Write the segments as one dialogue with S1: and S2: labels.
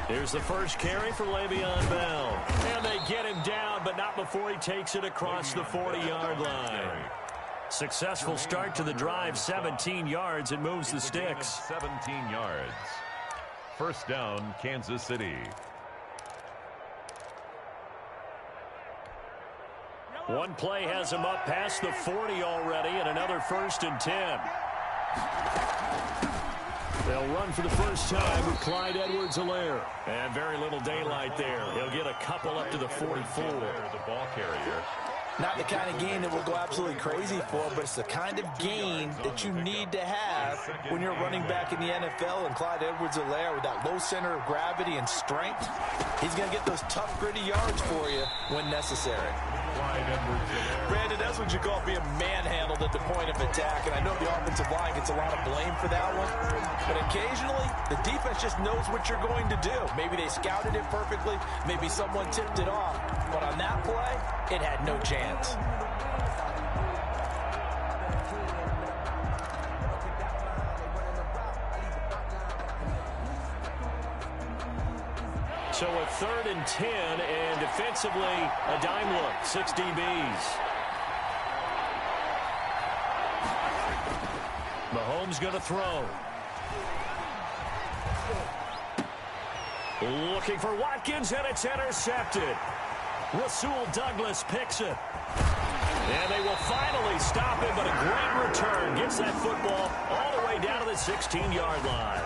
S1: Here's the first carry for Le'Veon Bell. And they get him down, but not before he takes it across the 40-yard line. Successful start to the drive, 17 yards, and moves the sticks.
S2: 17 yards. First down, Kansas City.
S1: One play has him up past the 40 already, and another 1st and 10. They'll run for the first time with Clyde Edwards-Helaire. And very little daylight there. He'll get a couple up to the 44.
S2: The ball carrier.
S3: Not the kind of gain that we'll go absolutely crazy for, but it's the kind of gain that you need to have when you're running back in the NFL. And Clyde Edwards-Helaire, with that low center of gravity and strength, he's going to get those tough, gritty yards for you when necessary. Brandon, that's what you call being manhandled at the point of attack. And I know the offensive line gets a lot of blame for that one. But occasionally, the defense just knows what you're going to do. Maybe they scouted it perfectly. Maybe someone tipped it off. But on that play, it had no chance.
S1: So a 3rd and 10, and defensively, a dime look, 6 DBs. Mahomes going to throw. Looking for Watkins, and it's intercepted. Rasul Douglas picks it. And they will finally stop him, but a great return. Gets that football all the way down to the 16-yard line.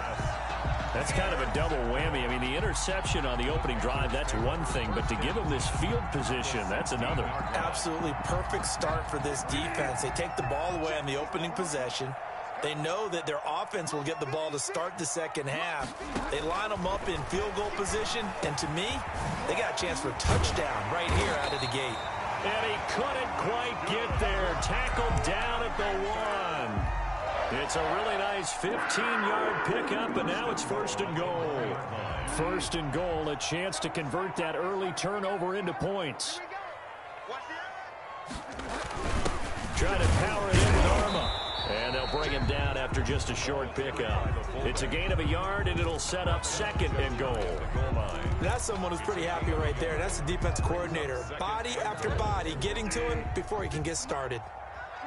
S1: That's kind of a double whammy. I mean, the interception on the opening drive, that's one thing, but to give him this field position, that's another.
S3: Absolutely perfect start for this defense. They take the ball away on the opening possession. They know that their offense will get the ball to start the second half. They line them up in field goal position, and to me, they got a chance for a touchdown right here out of the gate.
S1: And he couldn't quite get there. Tackled down at the 1. It's a really nice 15-yard pickup, and now it's 1st and goal. 1st and goal, a chance to convert that early turnover into points. Trying to power it in with Arma. And they'll bring him down after just a short pickup. It's a gain of a yard, and it'll set up 2nd and goal.
S3: That's someone who's pretty happy right there. That's the defense coordinator. Body after body getting to him before he can get started.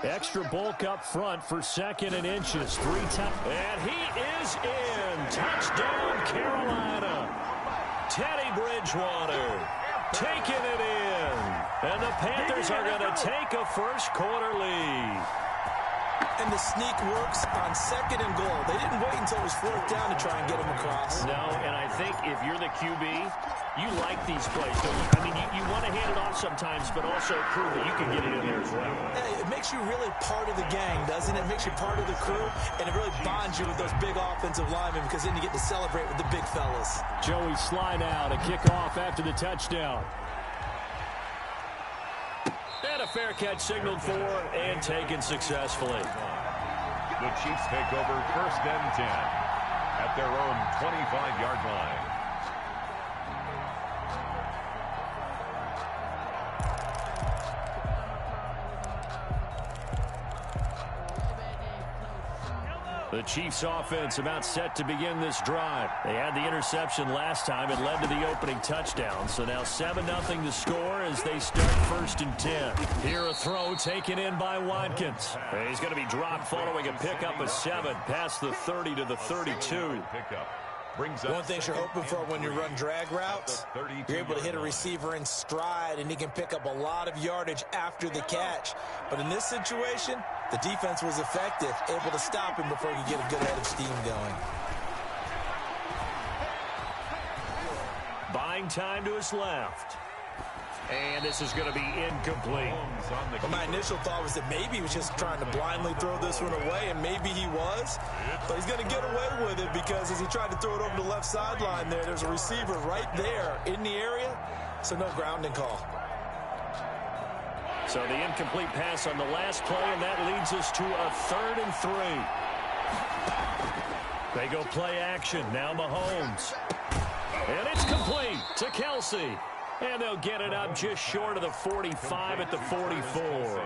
S1: Extra bulk up front for 2nd and inches. 3 times. And he is in. Touchdown, Carolina. Teddy Bridgewater taking it in. And the Panthers are going to take a first-quarter lead.
S3: And the sneak works on 2nd and goal. They didn't wait until it was 4th down to try and get him across.
S1: No, and I think if you're the QB, you like these plays, don't you? I mean, you want to hand it off sometimes, but also prove that you can get it in there as well.
S3: Hey, it makes you really part of the gang, doesn't it? It makes you part of the crew, and it really bonds you with those big offensive linemen because then you get to celebrate with the big fellas.
S1: Joey slide out, a kickoff after the touchdown. And a fair catch signaled for and taken successfully.
S2: The Chiefs take over 1st and 10 at their own 25-yard line.
S1: The Chiefs offense about set to begin this drive. They had the interception last time. It led to the opening touchdown. So now 7-0 to score as they start 1st and 10. Here a throw taken in by Watkins. He's going to be dropped following a pickup of 7 past the 30 to the 32.
S3: One thing you're hoping for when you run drag routes, you're able to hit a receiver in stride, and he can pick up a lot of yardage after the catch. But in this situation, the defense was effective, able to stop him before he could get a good head of steam going.
S1: Buying time to his left. And this is going to be incomplete.
S3: Well, my initial thought was that maybe he was just trying to blindly throw this one away, and maybe he was. But he's going to get away with it because as he tried to throw it over the left sideline there's a receiver right there in the area, so no grounding call.
S1: So the incomplete pass on the last play, and that leads us to a 3rd and 3. They go play action. Now Mahomes. And it's complete to Kelsey. And they'll get it up just short of the 45 at the 44.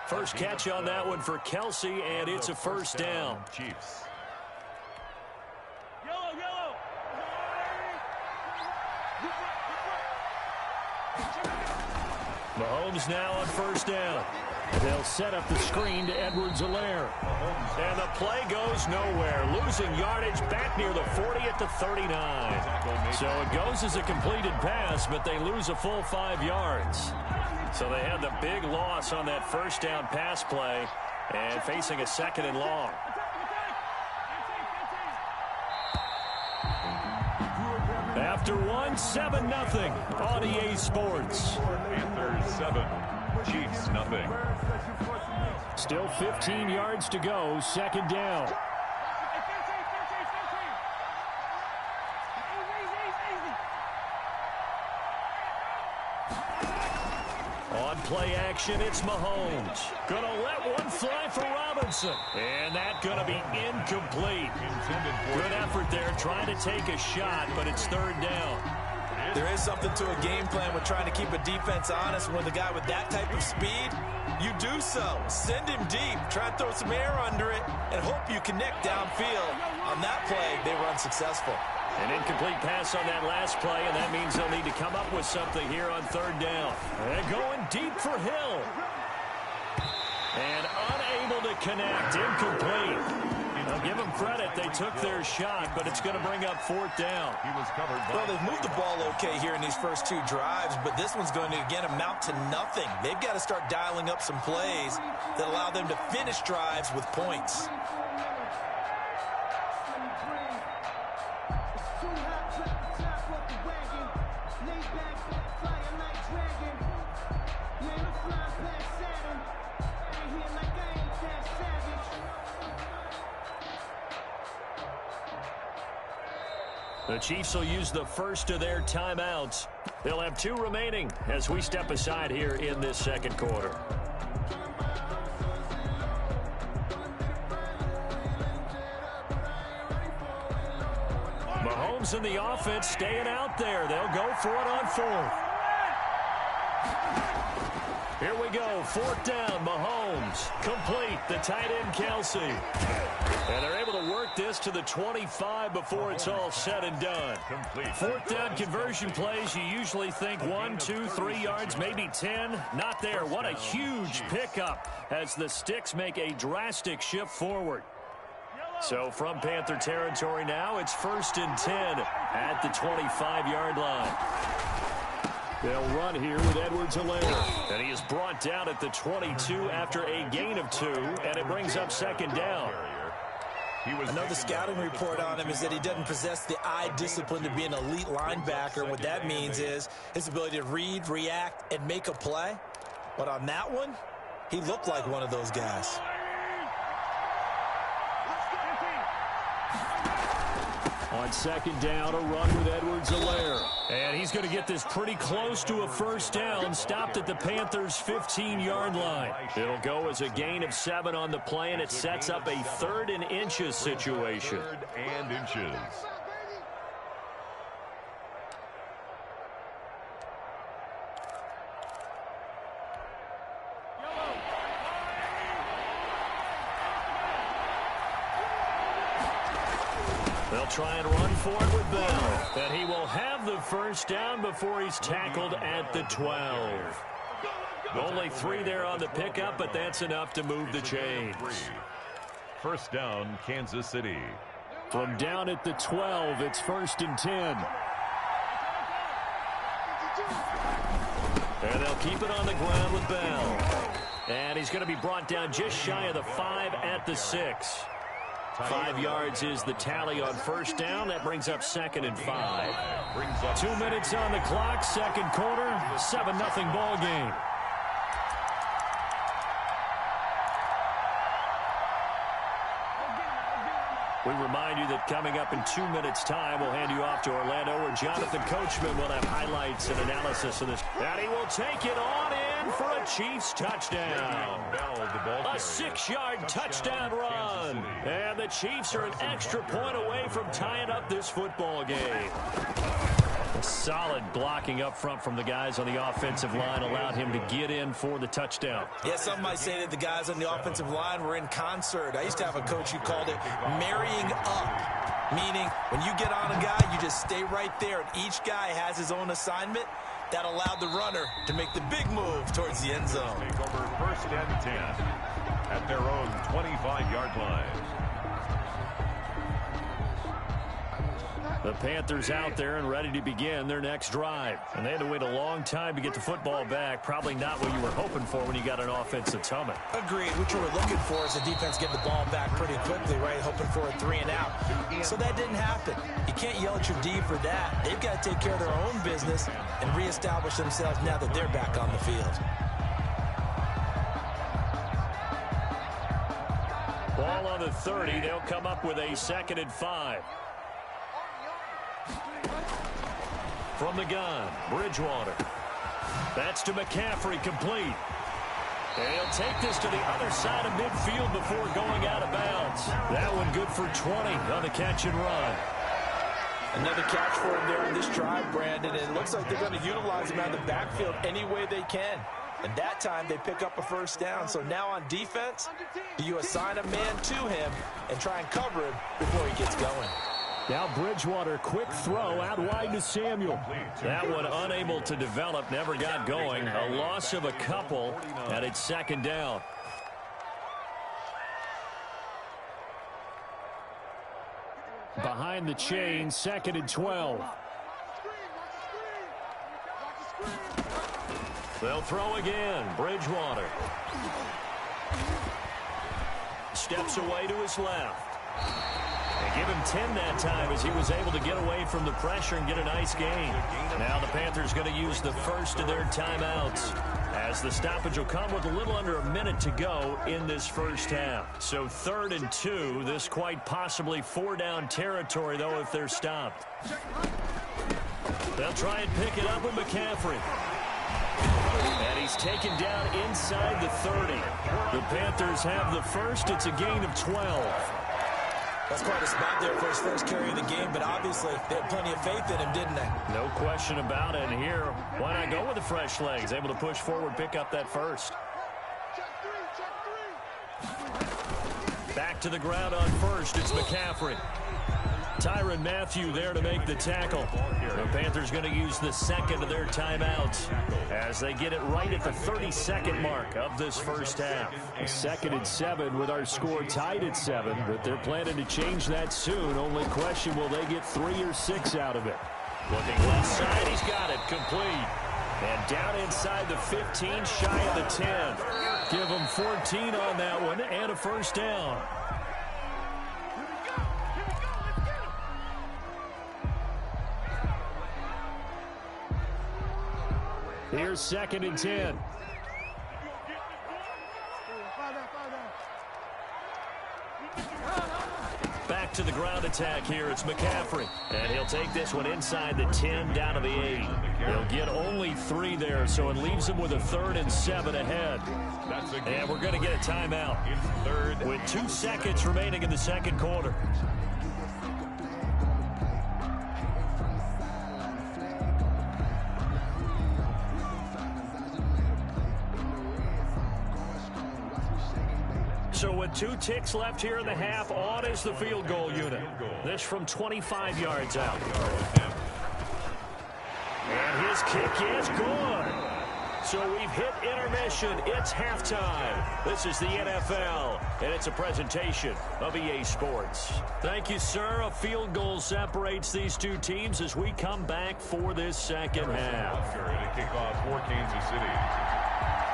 S1: First catch on that one for Kelsey, and it's a 1st down.
S2: Chiefs.
S1: Mahomes now on first down. They'll set up the screen to Edwards-Helaire. And the play goes nowhere. Losing yardage back near the 40 at the 39. So it goes as a completed pass, but they lose a full 5 yards. So they had the big loss on that first down pass play and facing a 2nd and long. After 7-0 on EA Sports.
S2: Panthers 7, Chiefs nothing.
S1: Still 15 yards to go, 2nd down. On play action, it's Mahomes. Gonna let one fly for Robinson. And that's gonna be incomplete. Good effort there, trying to take a shot, but it's 3rd down.
S3: There is something to a game plan with trying to keep a defense honest. When the guy with that type of speed, you do so. Send him deep, try to throw some air under it, and hope you connect downfield. On that play, they were unsuccessful.
S1: An incomplete pass on that last play, and that means they'll need to come up with something here on 3rd down. And going deep for Hill. And unable to connect, incomplete. I'll give them credit. They took their shot, but it's going to bring up 4th down.
S2: He was covered by...
S3: Well, they've moved the ball okay here in these first 2 drives, but this one's going to, again, amount to nothing. They've got to start dialing up some plays that allow them to finish drives with points.
S1: The Chiefs will use the first of their timeouts. They'll have 2 remaining as we step aside here in this 2nd quarter. Mahomes and the offense staying out there. They'll go for it on 4th. Here we go, 4th down, Mahomes. Complete, the tight end, Kelsey. And they're able to work this to the 25 before it's all said and done. 4th down conversion plays, you usually think 1, 2, 3 yards, maybe 10. Not there. What a huge pickup as the sticks make a drastic shift forward. So from Panther territory now, it's 1st and 10 at the 25-yard line. They'll run here with Edwards-Helaire. And he is brought down at the 22 after a gain of 2, and it brings up 2nd down.
S3: Another scouting report on him is that he doesn't possess the eye discipline to be an elite linebacker. What that means is his ability to read, react, and make a play. But on that one, he looked like one of those guys.
S1: On 2nd down, a run with Edwards-Helaire. And he's going to get this pretty close to a 1st down, stopped at the Panthers' 15-yard line. It'll go as a gain of 7 on the play, and it sets up a 3rd and inches situation.
S2: 3rd and inches.
S1: They'll try and run for it with Bell. And he will have the 1st down before he's tackled at the 12. Only 3 there on the pickup, but that's enough to move the chains.
S2: 1st down, Kansas City.
S1: From down at the 12, it's 1st and 10. And they'll keep it on the ground with Bell. And he's going to be brought down just shy of the 5 at the 6. 5 yards is the tally on 1st down. That brings up 2nd and 5. 2 minutes on the clock, 2nd quarter, 7-0 ball game. We remind you that coming up in 2 minutes' time, we'll hand you off to Orlando, where Jonathan Coachman will have highlights and analysis of this. And he will take it on in for a Chiefs touchdown. A 6-yard touchdown run. And the Chiefs are an extra point away from tying up this football game. Solid blocking up front from the guys on the offensive line allowed him to get in for the touchdown.
S3: Yeah, some might say that the guys on the offensive line were in concert. I used to have a coach who called it marrying up, meaning when you get on a guy, you just stay right there, and each guy has his own assignment. That allowed the runner to make the big move towards the end zone.
S2: Take over first and 10 at their own 25-yard line.
S1: The Panthers out there and ready to begin their next drive. And they had to wait a long time to get the football back. Probably not what you were hoping for when you got an offensive tumming.
S3: Agreed. What you were looking for is the defense getting the ball back pretty quickly, right? Hoping for a 3 and out. So that didn't happen. You can't yell at your D for that. They've got to take care of their own business and reestablish themselves now that they're back on the field.
S1: Ball on the 30. They'll come up with a 2nd and 5. From the gun, Bridgewater. That's to McCaffrey, complete. And he'll take this to the other side of midfield before going out of bounds. That one good for 20 on the catch and run.
S3: Another catch for him there on this drive, Brandon. And it looks like they're going to utilize him out of the backfield any way they can. And that time they pick up a first down. So now on defense, do you assign a man to him and try and cover him before he gets going?
S1: Now Bridgewater, quick throw out wide to Samuel. That one unable to develop, never got going. A loss of a couple, and it's 2nd down. Behind the chain, 2nd and 12. They'll throw again. Bridgewater steps away to his left. They give him 10 that time as he was able to get away from the pressure and get a nice gain. Now the Panthers going to use the first of their timeouts as the stoppage will come with a little under a minute to go in this first half. So 3rd and 2, this quite possibly 4-down territory, though, if they're stopped. They'll try and pick it up with McCaffrey. And he's taken down inside the 30. The Panthers have the first. It's a gain of 12.
S3: That's quite a spot there for his first carry of the game, but obviously they had plenty of faith in him, didn't they?
S1: No question about it. And here, why not go with the fresh legs? Able to push forward, pick up that first. Back to the ground on first. It's McCaffrey. Tyrann Mathieu there to make the tackle. The Panthers going to use the 2nd of their timeouts as they get it right at the 32nd mark of this first half. 2nd and 7 with our score tied at 7, but they're planning to change that soon. Only question, will they get 3 or 6 out of it? Looking left side, he's got it, complete. And down inside the 15, shy of the 10. Give them 14 on that one and a first down. Here's 2nd and 10. Back to the ground attack here. It's McCaffrey. And he'll take this one inside the 10 down to the 8. He'll get only 3 there, so it leaves him with a 3rd and 7 ahead. And we're going to get a timeout with 2 seconds remaining in the second quarter. So with 2 ticks left here in the half, on is the field goal unit. This from 25 yards out. And his kick is good. So we've hit intermission. It's halftime. This is the NFL, and it's a presentation of EA Sports. Thank you, sir. A field goal separates these 2 teams as we come back for this second half.
S2: To kick off for Kansas City.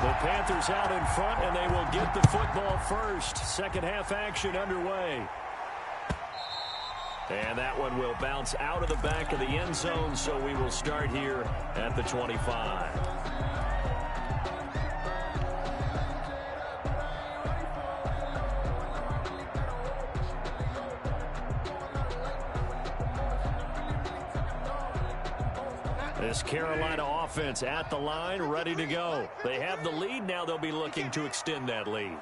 S1: The Panthers out in front, and they will get the football first. Second half action underway. And that one will bounce out of the back of the end zone, so we will start here at the 25. This Carolina offense at the line, ready to go. They have the lead. Now they'll be looking to extend that lead.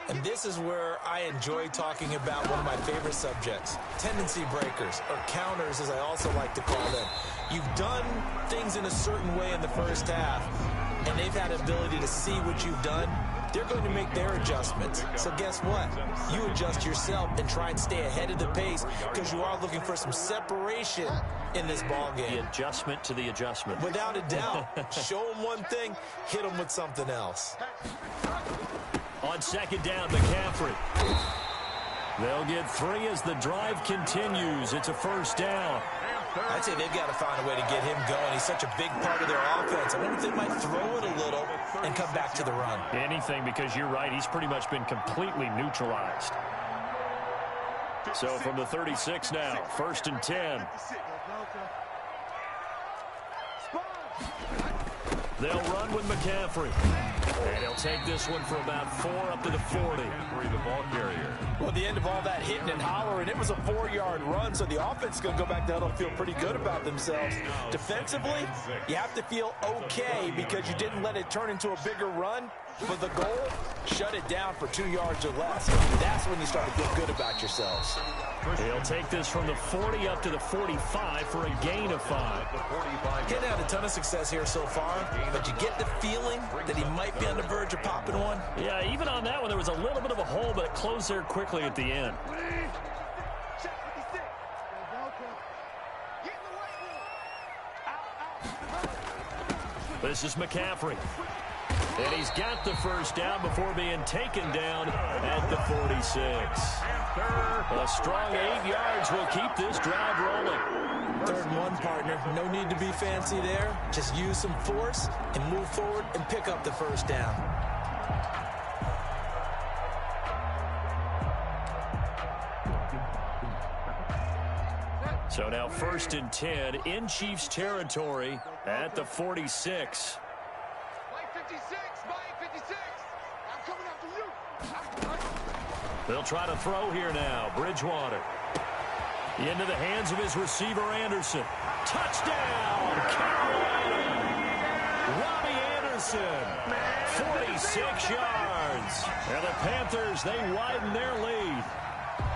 S3: And this is where I enjoy talking about one of my favorite subjects, tendency breakers, or counters as I also like to call them. You've done things in a certain way in the first half. and they've had the ability to see what you've done, they're going to make their adjustments. So guess what? You adjust yourself and try and stay ahead of the pace because you are looking for some separation in this ball game.
S1: The adjustment to the adjustment.
S3: Without a doubt. Show them one thing, hit them with something else.
S1: On second down, McCaffrey. They'll get 3 as the drive continues. It's a first down.
S3: I'd say they've got to find a way to get him going. He's such a big part of their offense. I wonder if they might throw it a little and come back to the run.
S1: Anything, because you're right. He's pretty much been completely neutralized. So from the 36 now, 1st and 10. They'll run with McCaffrey. And he'll take this one for about 4 up to the 40.
S2: The ball carrier.
S3: Well, the end of all that hitting and hollering, it was a 4-yard run, so the offense is going to go back down and feel pretty good about themselves. Defensively, you have to feel okay because you didn't let it turn into a bigger run. For the goal, shut it down for 2 yards or less. That's when you start to feel good about yourselves.
S1: He'll take this from the 40 up to the 45 for a gain of 5.
S3: Getting had a ton of success here so far, but you get the feeling that he might be on the verge of popping one.
S1: Yeah, even on that one, there was a little bit of a hole, but it closed there quickly at the end. This is McCaffrey. And he's got the first down before being taken down at the 46. A strong 8 yards will keep this drive rolling.
S3: 3rd and 1, partner. No need to be fancy there. Just use some force and move forward and pick up the first down.
S1: So now 1st and 10 in Chiefs territory at the 46. They'll try to throw here now. Bridgewater. Into the hands of his receiver, Anderson. Touchdown, Carolina! Robbie Anderson, 46 yards. And the Panthers, they widen their lead.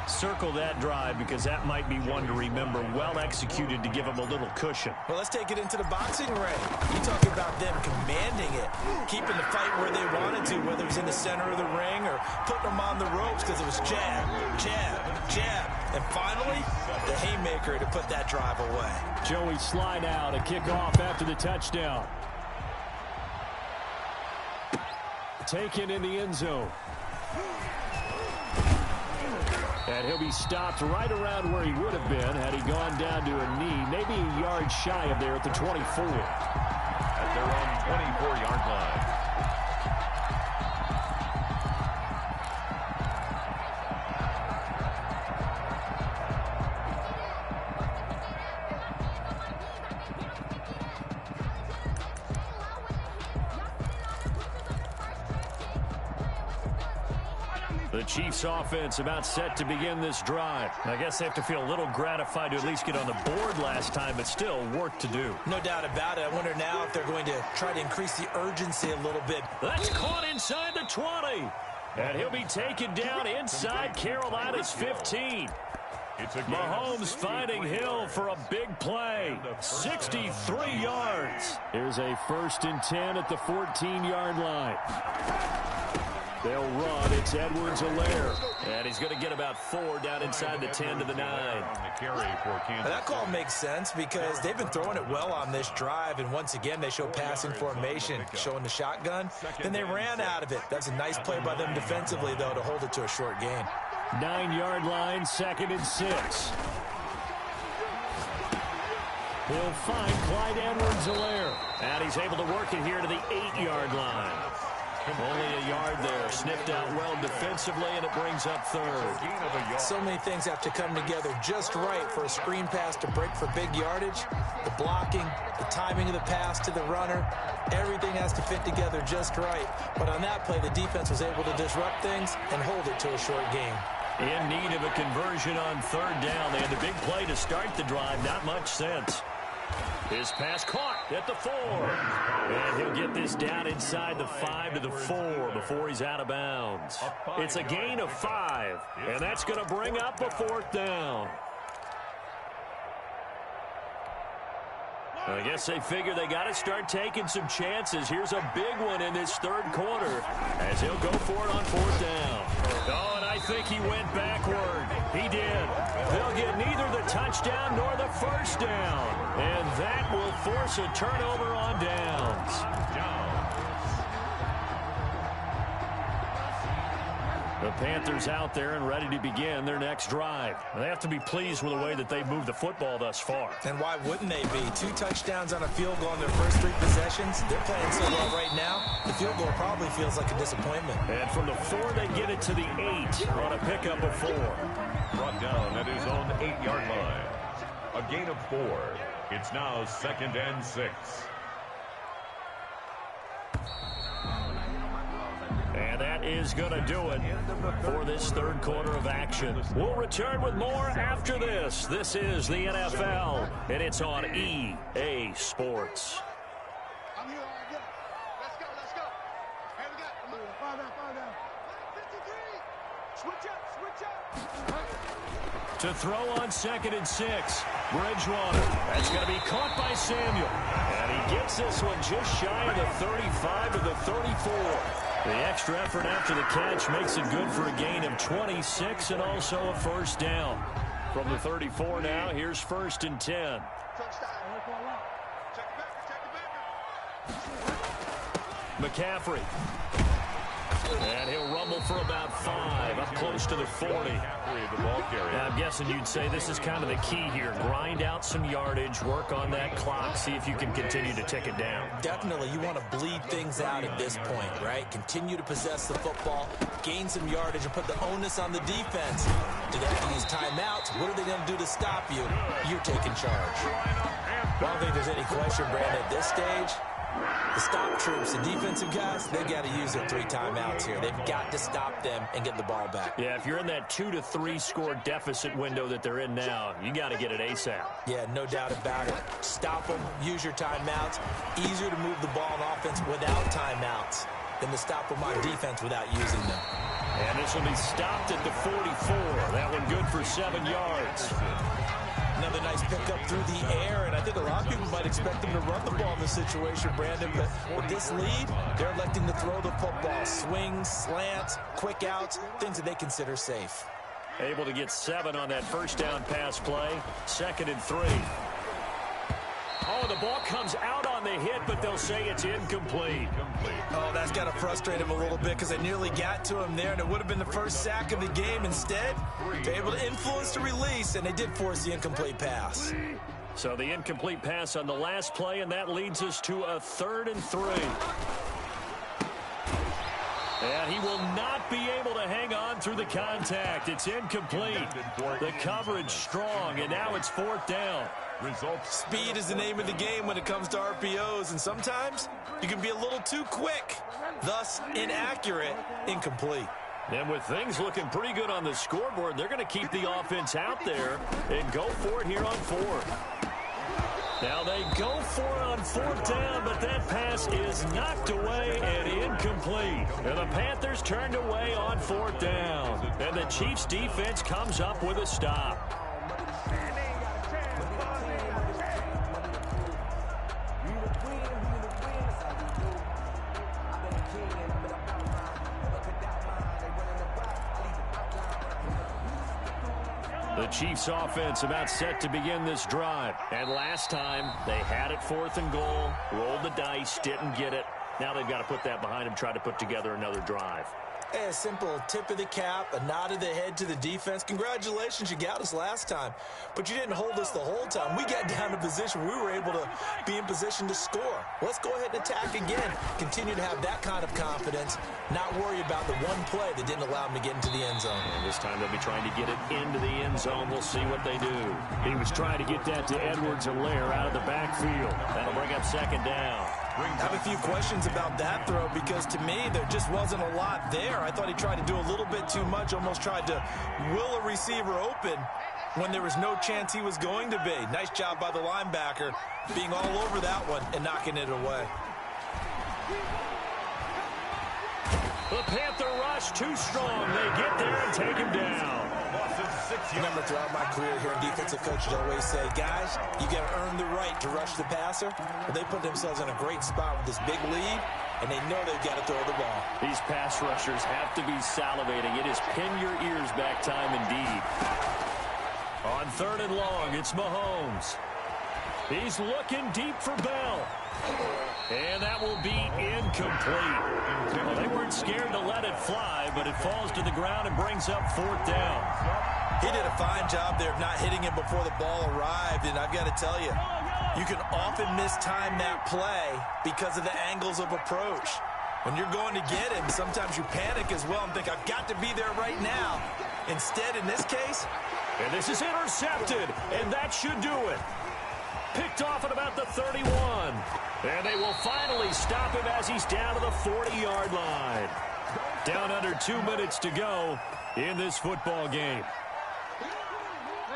S1: Circle that drive because that might be one to remember. Well executed to give them a little cushion.
S3: Well, let's take it into the boxing ring. You talk about them commanding it, keeping the fight where they wanted to, whether it was in the center of the ring or putting them on the ropes because it was jab, jab, jab. And finally, the haymaker to put that drive away.
S1: Joey slide out, a kickoff after the touchdown. Taken in the end zone. And he'll be stopped right around where he would have been had he gone down to a knee, maybe a yard shy of there at the 24.
S2: At their own 24-yard line.
S1: The Chiefs offense about set to begin this drive. I guess they have to feel a little gratified to at least get on the board last time, but still work to do.
S3: No doubt about it. I wonder now if they're going to try to increase the urgency a little bit.
S1: That's caught inside the 20. And he'll be taken down inside Carolina's 15. Mahomes finding Hill for a big play. 63 yards. Here's a 1st and 10 at the 14-yard line. They'll run. It's Edwards-Helaire. And he's going to get about 4 down inside the 10 to the 9.
S3: That call makes sense because they've been throwing it well on this drive. And once again, they show passing formation, showing the shotgun. Then they ran out of it. That's a nice play by them defensively, though, to hold it to a short gain.
S1: 9-yard line, 2nd and 6. He'll find Clyde Edwards-Helaire. And he's able to work it here to the 8-yard line. Only a yard there. Sniffed out well defensively, and it brings up 3rd.
S3: So many things have to come together just right for a screen pass to break for big yardage. The blocking, the timing of the pass to the runner, everything has to fit together just right. But on that play, the defense was able to disrupt things and hold it to a short game.
S1: In need of a conversion on 3rd down. They had the big play to start the drive. Not much sense. His pass caught at the 4. And he'll get this down inside the 5 to the 4 before he's out of bounds. It's a gain of 5, and that's going to bring up a 4th down. I guess they figure they got to start taking some chances. Here's a big one in this third quarter as he'll go for it on fourth down. Oh, and I think he went backward. He did. They'll get neither the touchdown nor the first down. And that will force a turnover on downs. The Panthers out there and ready to begin their next drive. They have to be pleased with the way that they've moved the football thus far.
S3: And why wouldn't they be? 2 touchdowns on a field goal in their first 3 possessions. They're playing so well right now, the field goal probably feels like a disappointment.
S1: And from the 4, they get it to the 8 on a pickup of 4.
S2: Brought down at his own 8-yard line. A gain of 4. It's now 2nd and 6.
S1: And that is going to do it for this third quarter of action. We'll return with more after this. This is the NFL, and it's on EA Sports.
S4: I'm here all day. Let's go, let's go. Hey, we got, come on. Fall down. 53. Switch up.
S1: To throw on 2nd and 6, Bridgewater. That's going to be caught by Samuel. And he gets this one just shy of the 35 to the 34. The extra effort after the catch makes it good for a gain of 26 and also a first down. From the 34 now, here's 1st and 10. McCaffrey. And he'll rumble for about 5, up close to the 40. Now, I'm guessing you'd say this is kind of the key here. Grind out some yardage, work on that clock, see if you can continue to tick it down.
S3: Definitely, you want to bleed things out at this point, right? Continue to possess the football, gain some yardage, and put the onus on the defense. Do they have to use timeouts? What are they going to do to stop you? You're taking charge. I don't think there's any question, Brandon, at this stage. The stop troops, the defensive guys, they've got to use their 3 timeouts here. They've got to stop them and get the ball back.
S1: Yeah, if you're in that 2 to 3 score deficit window that they're in now, you got to get it ASAP.
S3: Yeah, no doubt about it. Stop them, use your timeouts. Easier to move the ball on offense without timeouts than to stop them on defense without using them.
S1: And this will be stopped at the 44. That one good for 7 yards.
S3: Another nice pickup through the air, and I think a lot of people might expect them to run the ball in this situation, Brandon, but with this lead, they're electing to throw the football. Swings, slants, quick outs, things that they consider safe.
S1: Able to get 7 on that first down pass play. 2nd and 3. Oh, the ball comes out on the hit, but they'll say it's incomplete.
S3: Oh, that's got to frustrate him a little bit because they nearly got to him there, and it would have been the first sack of the game. Instead, they're able to influence the release, and they did force the incomplete pass.
S1: So the incomplete pass on the last play, and that leads us to a 3rd and 3. And he will not be able to hang on through the contact. It's incomplete. The coverage strong, and now it's 4th down.
S3: Speed is the name of the game when it comes to RPOs, and sometimes you can be a little too quick, thus inaccurate, incomplete.
S1: And with things looking pretty good on the scoreboard, they're going to keep the offense out there and go for it here on 4th. Now they go for it on 4th down, but that pass is knocked away and incomplete. And the Panthers turned away on 4th down. And the Chiefs defense comes up with a stop. The Chiefs offense about set to begin this drive. And last time, they had it 4th and goal, rolled the dice, didn't get it. Now they've got to put that behind them, try to put together another drive.
S3: Hey, a simple tip of the cap, a nod of the head to the defense. Congratulations, you got us last time, but you didn't hold us the whole time. We got down to position where we were able to be in position to score. Let's go ahead and attack again. Continue to have that kind of confidence, not worry about the one play that didn't allow them to get into the end zone.
S1: And this time they'll be trying to get it into the end zone. We'll see what they do. He was trying to get that to Edwards-Helaire out of the backfield. That'll bring up 2nd down.
S3: I have a few questions about that throw because to me there just wasn't a lot there. I thought he tried to do a little bit too much, almost tried to will a receiver open when there was no chance he was going to be. Nice job by the linebacker being all over that one and knocking it away.
S1: The Panther rush too strong. They get there and take him down.
S3: Remember, throughout my career here in defensive coaches always say, guys, you got to earn the right to rush the passer. But they put themselves in a great spot with this big lead, and they know they've got to throw the ball.
S1: These pass rushers have to be salivating. It is pin your ears back time indeed. On 3rd and long, it's Mahomes. He's looking deep for Bell. And that will be incomplete. Well, they weren't scared to let it fly, but it falls to the ground and brings up 4th down.
S3: He did a fine job there of not hitting him before the ball arrived, and I've got to tell you, you can often mistime that play because of the angles of approach. When you're going to get him, sometimes you panic as well and think, I've got to be there right now. Instead, in this case...
S1: And this is intercepted, and that should do it. Picked off at about the 31. And they will finally stop him as he's down to the 40-yard line. Down under 2 minutes to go in this football game.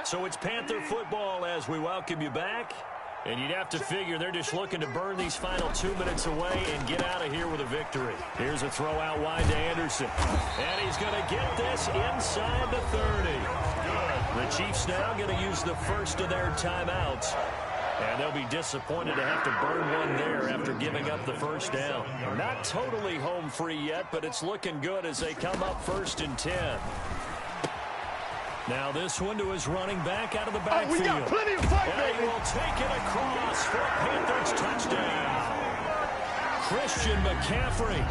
S1: So it's Panther football as we welcome you back. And you'd have to figure they're just looking to burn these final 2 minutes away and get out of here with a victory. Here's a throw out wide to Anderson. And he's going to get this inside the 30. The Chiefs now going to use the first of their timeouts. And they'll be disappointed to have to burn one there after giving up the first down. Not totally home free yet, but it's looking good as they come up 1st and 10. Now this one to his running back out of the backfield.
S4: We got plenty of fight,
S1: and he will take it across for a Panthers touchdown. Christian McCaffrey,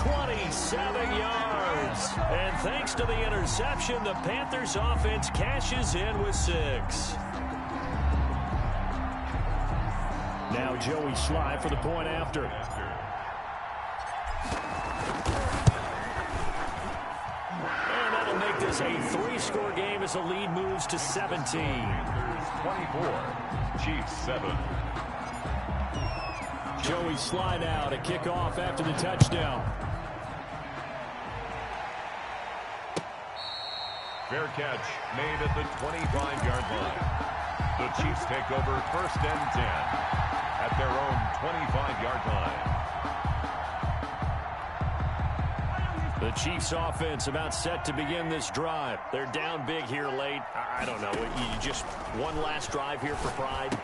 S1: 27 yards. And thanks to the interception, the Panthers offense cashes in with 6. Now Joey Sly for the point after. And that'll make this a 3-score game as the lead moves to 17.
S2: 24, Chiefs 7.
S1: Joey Sly now to kick off after the touchdown.
S2: Fair catch made at the 25-yard line. The Chiefs take over 1st and 10 at their own 25-yard line.
S1: The Chiefs offense about set to begin this drive. They're down big here late. I don't know. You just one last drive here for pride.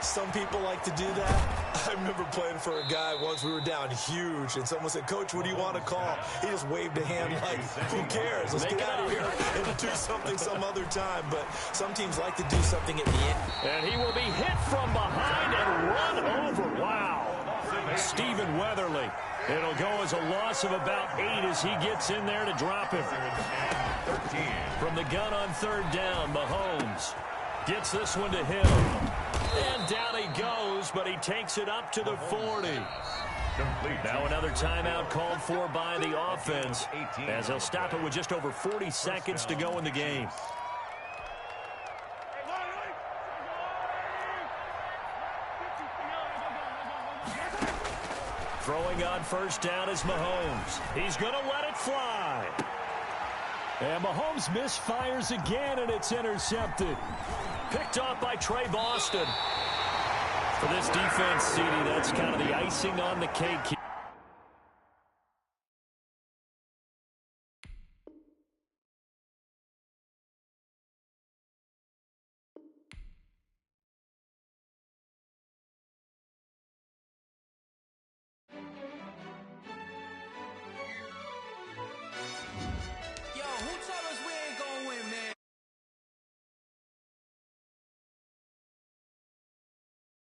S3: Some people like to do that. I remember playing for a guy once. We were down huge, and someone said, Coach, what do you want to call? He just waved a hand like, who cares? Let's get out of here and do something some other time. But some teams like to do something at the end.
S1: And he will be hit from behind and run over. Wow. Stephen Weatherly. It'll go as a loss of about 8 as he gets in there to drop him.
S2: 13.
S1: From the gun on 3rd down, Mahomes gets this one to him. And down he goes, but he takes it up to the 40.
S2: Complete.
S1: Now another timeout called for by the offense as they'll stop it with just over 40 seconds to go in the game. Throwing on 1st down is Mahomes. He's going to let it fly. And Mahomes misfires again, and it's intercepted. Picked off by Trey Boston. For this defense, CD, that's kind of the icing on the cake here.